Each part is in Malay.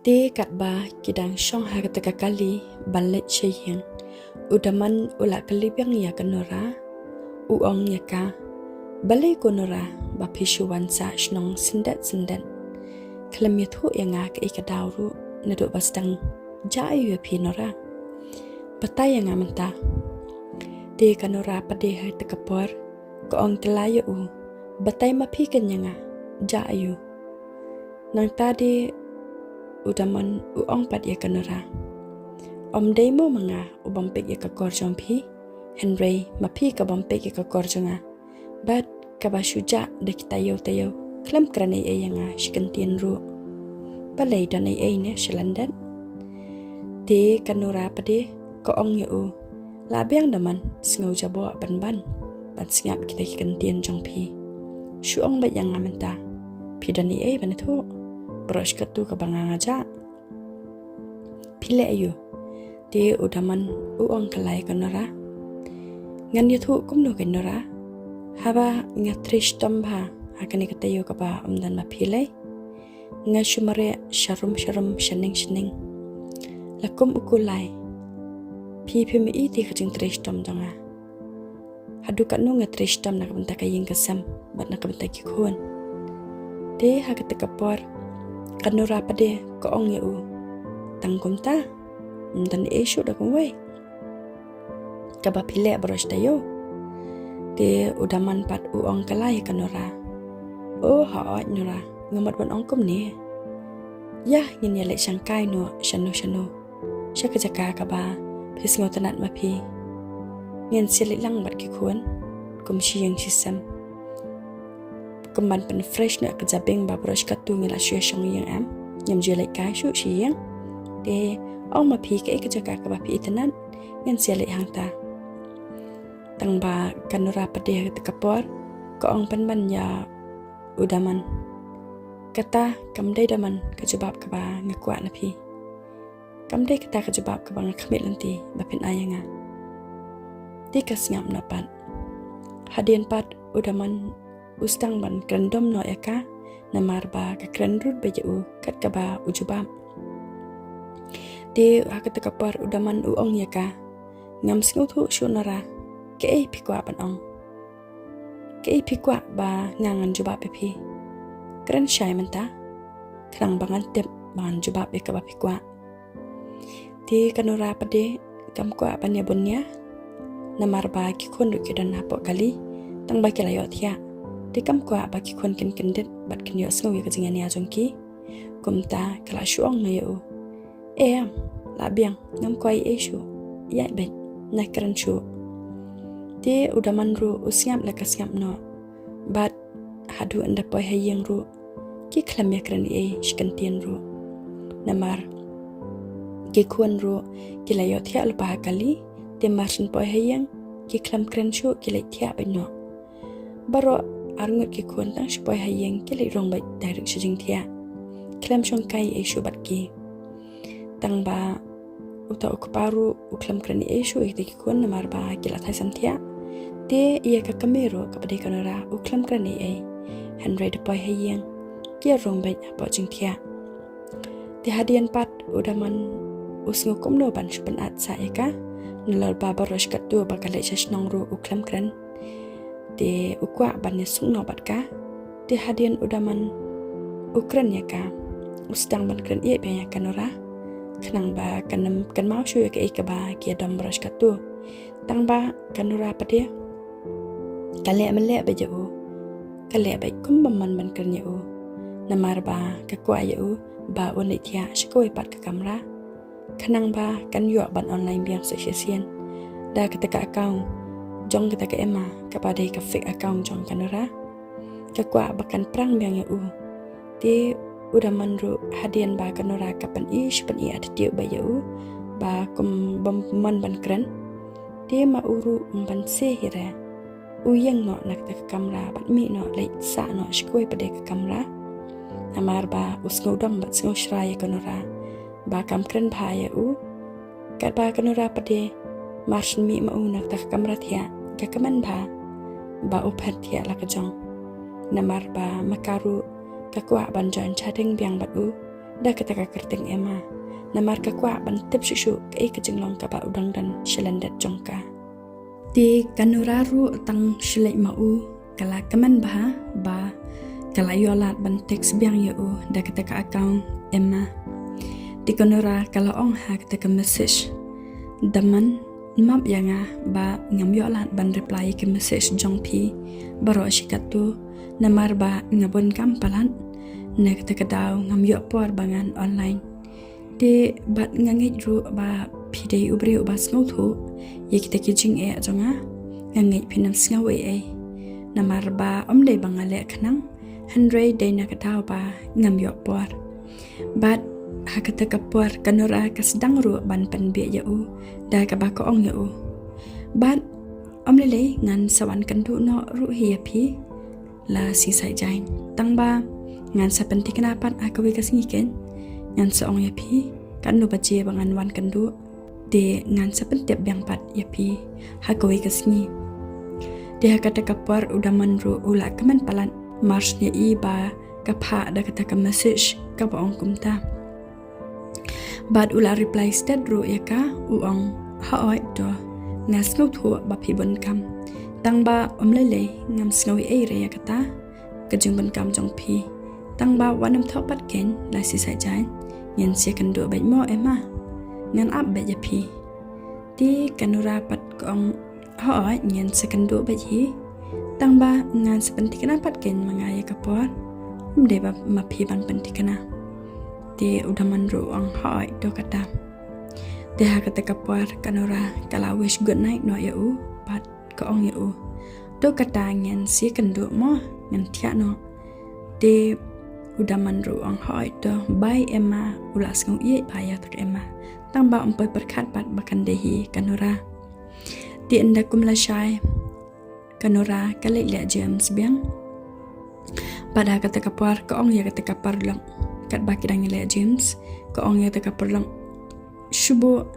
Ti kat ba kidang syong harga kali balik syeng. Udaman ulak kalibyang ya ka Nora. Uong ya ka. Balik ko Nora ba pishuwan sa snong sindat. Kalam yathu ya nga ka ikadawru naduk bastang jayu ya pi Nora. Batay nga menta. Ti ka Nora pade hay tekapor. Koong kelayo batay mapikan nga jayu. Nang tadi udaman uong pad ya ka Nora. Day mo mga ubampik ya ka kor jongphi. Henry mapi ka bampik ya ka kor jonga. But kaba syuja da kitayo tayo. Klam kranay ay nga shikantian ru. Balay dan ay ne shilandan. Di ka Nora pade koong ya labiang daman singaw jabo ban. Ban singap kita shikantian jongphi. Syuong bat yang ngamenta. Pidan ay banatu. Beros ketu ke bangang aja. Pile ayu. Di udaman uong kelai ke Nora. Ngan yathu kumno ke Nora. Haba ngatrish tomba. Hakani katayo ke ba dan ma pile. Nga shumare sharum shening. Lakum ukulai. Pipi mi iti kajing trish tom donga. Hadu kat nu ngatrish tom nak bentak kaying kesam. Bat nak bentak kikuan. Di hakat tekapor. Kan Nora pade koong ya tangkum ta dan isu dah kumway kaba pilek beros dayo di udaman pat uong kalai kan Nora haot Nora ngamat ban ongkum ni ya ngin ya lek sangkai no shanu syaka jaka kaba pis ngotanat mapi ngin silik lang bat kikuan kum siyang sisam kemban pen fresh nak kejabing ba brush katu ngila syue syong yang am nyam je lai kai shu siyang de ong ma phi ke jaga ka ba phi itanan ngan sia lai hang ta tang ba kan Nora pade te kapor ko ong pen ban ya udaman kata kamdai daman ka jabab ka ba ngakwa na phi kamdai kata ka jabab ka ba ngakmit lanti ba pen ayanga ti ka singap na pat hadian pat udaman Ustang ban kerendom no eka namar ba ka kerendrut beju kat ka ba ujubam. Di hakat kapar udaman uong yaka ngam singuthu shunara ke pikwa ban ong. Ke pikwa ba ngangan jubab pi. Keren syai menta. Kerang bangan tep bangan jubab ka ba pikwa. Di kanura pade kam kwa ban ya bunya namar ba ki kon ru kidan hapo kali tang ba kilayot ya. Di kam kwa baki kon kendet bat ken yo sngawi ka jingan ya jongki kumta kala shuong na yo labiang ngam kwai shu ya bet na kran shu ti udaman ru usiam la kasyam no bat hadu anda poi hayeng ru ki klam ya kran shikantian ru namar ki kon ru ki la yo thya alpa kali te marsin poi hayeng ki klam kran shu ki la thya benno baro arngut ki kuan tang supaya hayeng kili rong bai direct sejing thia klam shong kai shu bat ki tang ba uta ukparu uklam krani shu ki kuan namar ba kila thai sam thia te ia ka kamero ka pade kanara uklam krani Henry de pai hayeng ki rong bai apa jing thia te hadian pat udaman usngu kumno ban shupan at sa eka nalal ba barosh katu ba kale chashnong ru uklam kran di ukwa ban sung no bat ka di hadian udaman ukran ya ka ustang ban kran be ya kanora khnang ba kan mau shu ya ka ba ki dam brush ka tu tang ba kanora pade kale amle ba jau kale ba kum man ban kran ya namar ba ka kwa ya ba on thia shkoi pat ka kamera khnang ba kan yo ban online biang session da ka ta account jong kita ke ema kepada ke fake account jong kanora ke kwa bakan perang yang ti udah manru hadian ba kanora kapan pen ada tiu ba ba kum man ban kran ti ma uru ban sehira uyang no nak ke kamera bat mi no lai sa no shkoi pada ke kamera amar ba usngo dam bat sngo shraya kanora ba kam kran ba kat ba kanora pada marshin mi ma nak ke kamera thia kakaman ba upat thia la kajong namar ba makaru kakwa ban jan chatting biang bat dah ketaka kerteng ema namar ka kwa ban tip shu ke jinglong ka ba udang dan shelendet jongka di kanuraru tang shlei mau kala kaman ba kala yolat ban teks biang yo dah ketaka account ema di kanura kala ong ha ketaka message daman map yanga ba ngam yolat ban reply ke message jongphi baro shikatu namar ba ngabon kampalan na ketaka daw ngam yo por bangan online de bat ngangit ru ba pidei ubre ba snothu ye ketaki jingieid jonga ngangit pinam sngawe namar ba omle bangale khnang 100 day na kataw ba ngam yo por bat hakataka por kanura kasdang ru ban panbe ya da ka ba ko ong ya bat omle ngan sawan kandu no ru iaphi la si sai jain tang ba ngan sa penting kenapan akawi kasngiken ngan sa ong iaphi kan no baje bangan wan kandu de ngan sa pentep biang pat iaphi hakawi kasngi de hakata kapar udah manru ula kaman palan marsnya ba kapha da kata ka message ka ba ong kumta bad ula reply stat ru ya ka uong haoi do ngas no thu ba phibon kam tang ba omlele ngam snawi re ya kata kajung ban kam jongphi tang ba wanam thok pat ken la si sai jan nyen se kan do bai mo ema ngan ap be ya phi ti kanura pat kong haoi nyen se kan do bai hi tang ba ngan se pentikana pat ken mangaya kapor mde ba ma phi ban pentikana te udah manru ang haoi do kata te hakata kapor kanura kala wish good night no ya pat ko ong ya do kata ngen se kan do mo ngan thia no te udah manru ang haoi do bai ema ulas ngau ye baya tak ema tang ba umpai perkhat pat bakan dehi kanura ti enda kumla shai kanura kale le James biang pada kata kapar ko ong ya kata kapar lang kat baki dang le James ko ong ya kata kapar lang shubo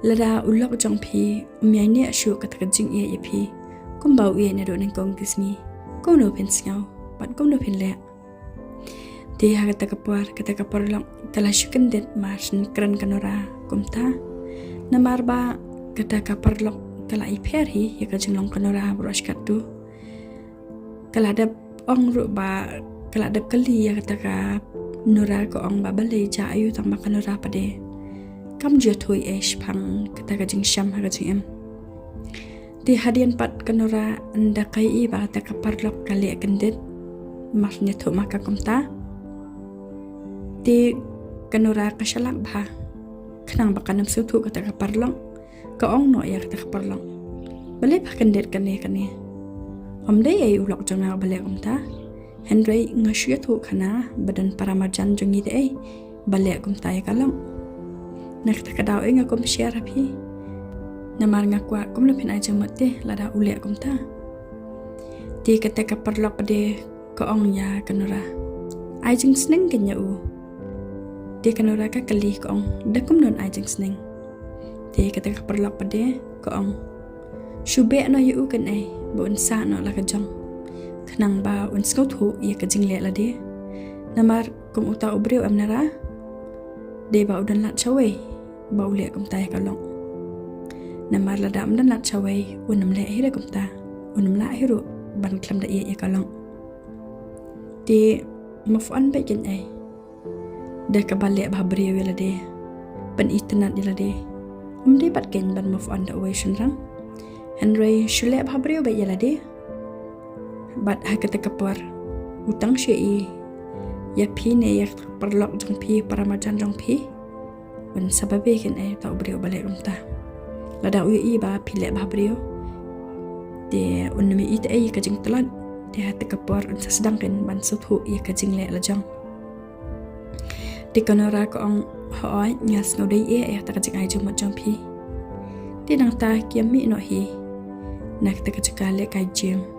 lada ulok jongphi iaineh shuh kata jingieid iaphi kumbau ye ne do nang kong disni ko no pen sngau pat ko no pen le de ha kata kapar lang kala shukan det marsn kran kanura kumta namar ba kata kapar lang kala iaphi ya ka jinglong kanura brush katu kala dap ong ru ba kala dap kali ya kata ka Nora ko ong ba bale ja ayu tang ba kanura pade kam je thoi phang kata ka jing sham ha ka jing em ti hadian pat kanura anda kai ba ta ka parlok kali kandet marsnya tho maka kumta ti kanura ka shalak ba khnang ba kanam su thu kata ka parlok ka ong no ya kata ka parlok bale ba kandet kane omde ay ulok janga bale kumta Henry ngasya thu khana badan paramajan jongi de bale kumta ya kalang nakta ka daw nga kom share phi namar nga kwa kom lepin ai jamate lada ule kumta ti kata ka parlok pade ko ong ya kanura ai jing sneng kenya ti kanura ka kali ko ong da kom don ai jing sneng ti kata ka parlok pade ko ong shube no yu kan ai bon sa no la ka jong khnang ba un skau thu ye ka jing le la de namar kum uta ubreu amnara de ba udan lat chawe ba ule kum ta ka long namar la dam dan lat chawe unam le hira kum ta unam la hiru ban klam da ye ka long de mafan ba ken ai de ka bale ba breu la de ban internet la de umde pat ken ban mafan da we shin rang Henry shule ba breu ba ye la de bat hakata kapar utang syai ya phi ne ya parlok jongphi paramajan jongphi wan sababe ken ai ta ubreu bale umta lada ui ba phile ba breu de unmi it ai ka jing talan de hat kapar un sedang ken ban suthu ya ka jing le la jong de kanora ko ong hoi ngas no dei e ta ka jing ai jong jongphi de nang ta kiam mi no hi nak ta ka jikale kai jim